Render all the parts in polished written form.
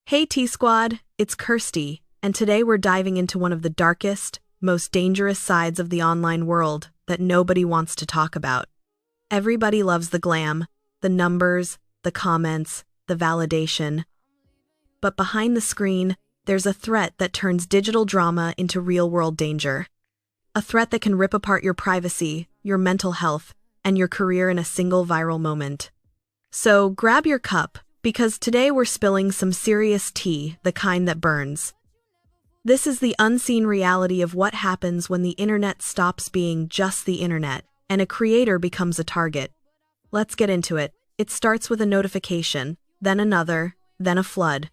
Hey T-Squad, it's Kirsty, and today we're diving into one of the darkest, most dangerous sides of the online world that nobody wants to talk about. Everybody loves the glam, the numbers, the comments, the validation. But behind the screen, there's a threat that turns digital drama into real-world danger. A threat that can rip apart your privacy, your mental health, and your career in a single viral moment. So grab your cup, because today we're spilling some serious tea, the kind that burns. This is the unseen reality of what happens when the internet stops being just the internet, and a creator becomes a target. Let's get into it. It starts with a notification, then another, then a flood.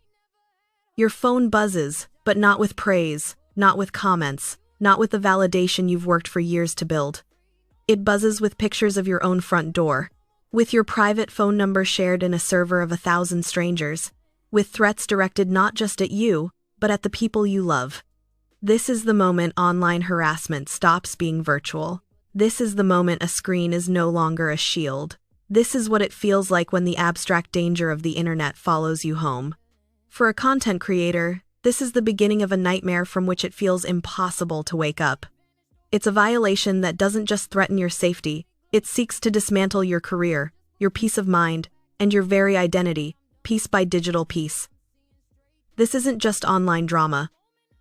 Your phone buzzes, but not with praise, not with comments, not with the validation you've worked for years to build. It buzzes with pictures of your own front door, with your private phone number shared in a server of 1,000 strangers, with threats directed not just at you, but at the people you love. This is the moment online harassment stops being virtual. This is the moment a screen is no longer a shield. This is what it feels like when the abstract danger of the internet follows you home. For a content creator, this is the beginning of a nightmare from which it feels impossible to wake up. It's a violation that doesn't just threaten your safety, it seeks to dismantle your career, your peace of mind, and your very identity, piece by digital piece. This isn't just online drama.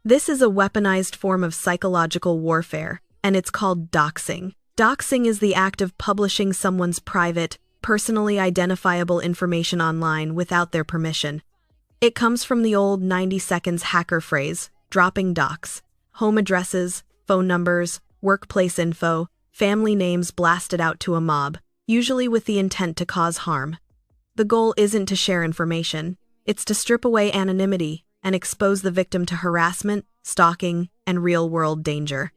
This is a weaponized form of psychological warfare, and it's called doxing. Doxing is the act of publishing someone's private, personally identifiable information online without their permission. It comes from the old 90 seconds hacker phrase, dropping dox, home addresses, phone numbers, workplace info, family names blasted out to a mob, usually with the intent to cause harm. The goal isn't to share information, it's to strip away anonymity and expose the victim to harassment, stalking, and real-world danger.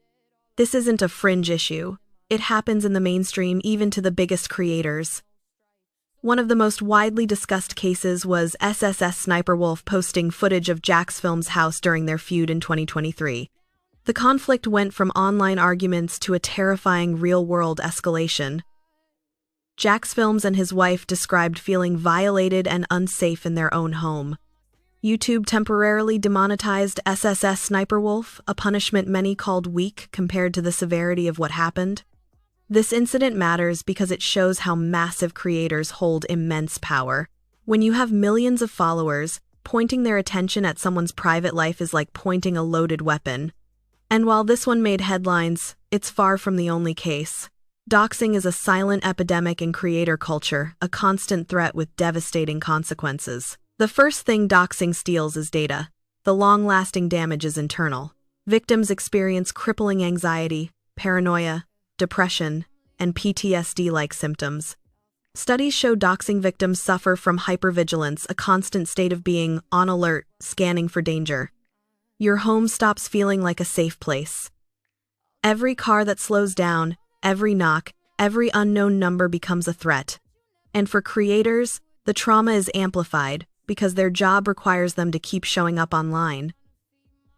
This isn't a fringe issue. It happens in the mainstream even to the biggest creators. One of the most widely discussed cases was SSS Sniperwolf posting footage of Jacksfilm's house during their feud in 2023. The conflict went from online arguments to a terrifying real-world escalation. Jacksfilms and his wife described feeling violated and unsafe in their own home. YouTube temporarily demonetized SSS Sniperwolf, a punishment many called weak compared to the severity of what happened. This incident matters because it shows how massive creators hold immense power. When you have millions of followers, pointing their attention at someone's private life is like pointing a loaded weapon. And while this one made headlines, it's far from the only case. Doxing is a silent epidemic in creator culture, a constant threat with devastating consequences. The first thing doxing steals is data. The long-lasting damage is internal. Victims experience crippling anxiety, paranoia, depression, and PTSD-like symptoms. Studies show doxing victims suffer from hypervigilance, a constant state of being on alert, scanning for danger. Your home stops feeling like a safe place. Every car that slows down, every knock, every unknown number becomes a threat. And for creators, the trauma is amplified because their job requires them to keep showing up online.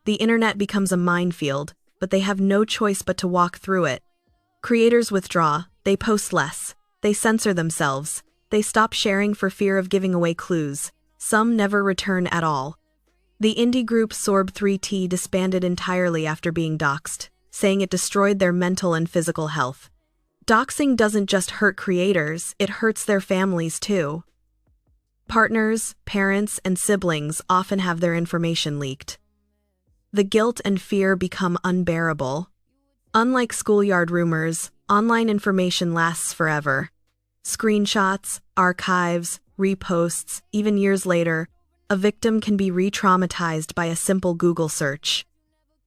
The internet becomes a minefield, but they have no choice but to walk through it. Creators withdraw, they post less, they censor themselves, they stop sharing for fear of giving away clues. Some never return at all. The indie group Droppingthetea disbanded entirely after being doxed, saying it destroyed their mental and physical health. Doxing doesn't just hurt creators, it hurts their families too. Partners, parents, and siblings often have their information leaked. The guilt and fear become unbearable. Unlike schoolyard rumors, online information lasts forever. Screenshots, archives, reposts, even years later, a victim can be re-traumatized by a simple Google search.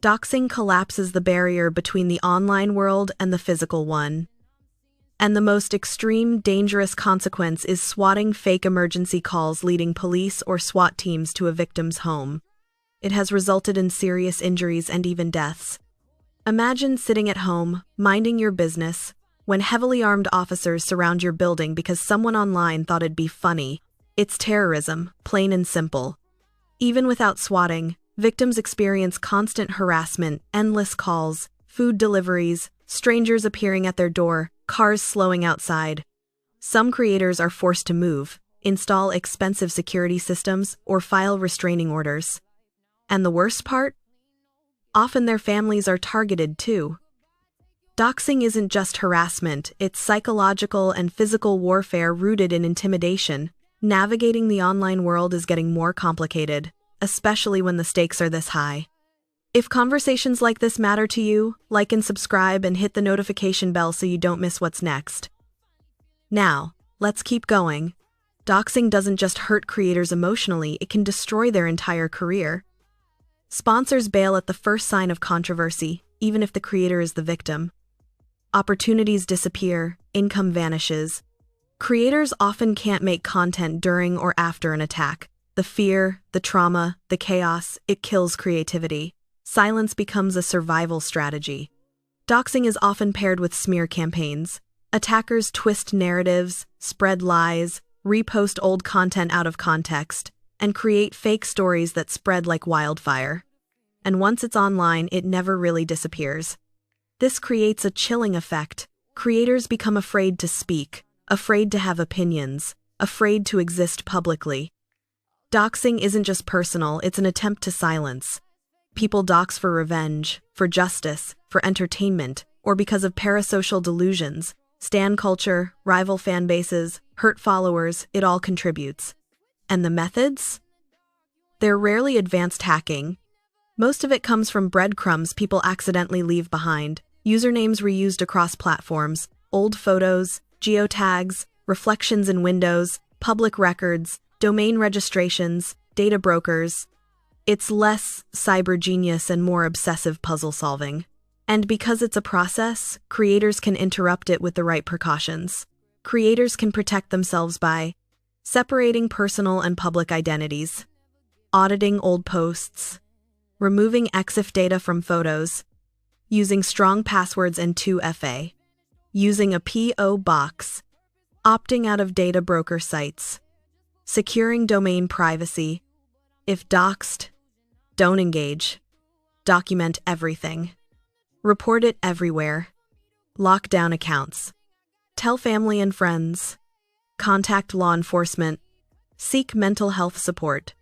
Doxing collapses the barrier between the online world and the physical one. And the most extreme, dangerous consequence is swatting fake emergency calls leading police or SWAT teams to a victim's home. It has resulted in serious injuries and even deaths. Imagine sitting at home, minding your business, when heavily armed officers surround your building because someone online thought it'd be funny. It's terrorism, plain and simple. Even without swatting, victims experience constant harassment, endless calls, food deliveries, strangers appearing at their door, cars slowing outside. Some creators are forced to move, install expensive security systems, or file restraining orders. And the worst part? Often their families are targeted too. Doxing isn't just harassment, it's psychological and physical warfare rooted in intimidation. Navigating the online world is getting more complicated, especially when the stakes are this high. If conversations like this matter to you, like and subscribe and hit the notification bell so you don't miss what's next. Now, let's keep going. Doxing doesn't just hurt creators emotionally, it can destroy their entire career. Sponsors bail at the first sign of controversy, even if the creator is the victim. Opportunities disappear, income vanishes. Creators often can't make content during or after an attack. The fear, the trauma, the chaos, it kills creativity. Silence becomes a survival strategy. Doxing is often paired with smear campaigns. Attackers twist narratives, spread lies, repost old content out of context, and create fake stories that spread like wildfire. And once it's online, it never really disappears. This creates a chilling effect. Creators become afraid to speak, afraid to have opinions, afraid to exist publicly. Doxing isn't just personal, it's an attempt to silence. People dox for revenge, for justice, for entertainment, or because of parasocial delusions. Stan culture, rival fan bases, hurt followers, it all contributes. And the methods? They're rarely advanced hacking. Most of it comes from breadcrumbs people accidentally leave behind, usernames reused across platforms, old photos, geotags, reflections in windows, public records, domain registrations, data brokers. It's less cyber genius and more obsessive puzzle solving. And because it's a process, creators can interrupt it with the right precautions. Creators can protect themselves by separating personal and public identities, auditing old posts, removing EXIF data from photos, using strong passwords and 2FA, using a PO box, opting out of data broker sites, securing domain privacy. If doxed, don't engage. Document everything. Report it everywhere. Lock down accounts. Tell family and friends. Contact law enforcement. Seek mental health support.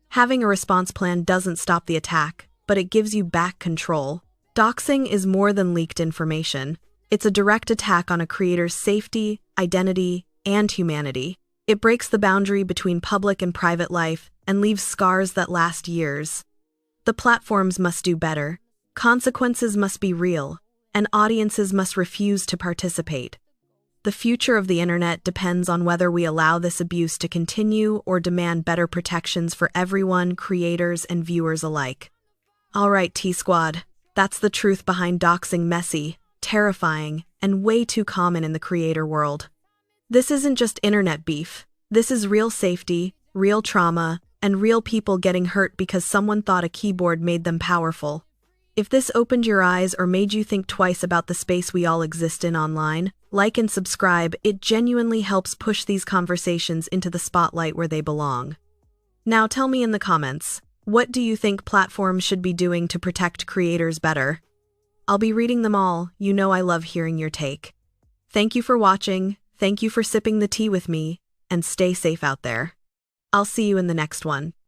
Having a response plan doesn't stop the attack, but it gives you back control. Doxing is more than leaked information. It's a direct attack on a creator's safety, identity, and humanity. It breaks the boundary between public and private life and leaves scars that last years. The platforms must do better. Consequences must be real, and audiences must refuse to participate. The future of the internet depends on whether we allow this abuse to continue or demand better protections for everyone, creators and viewers alike. Alright, T-Squad, that's the truth behind doxing. Messy, terrifying, and way too common in the creator world. This isn't just internet beef. This is real safety, real trauma, and real people getting hurt because someone thought a keyboard made them powerful. If this opened your eyes or made you think twice about the space we all exist in online, like and subscribe. It genuinely helps push these conversations into the spotlight where they belong. Now tell me in the comments, what do you think platforms should be doing to protect creators better? I'll be reading them all, you know I love hearing your take. Thank you for watching, thank you for sipping the tea with me, and stay safe out there. I'll see you in the next one.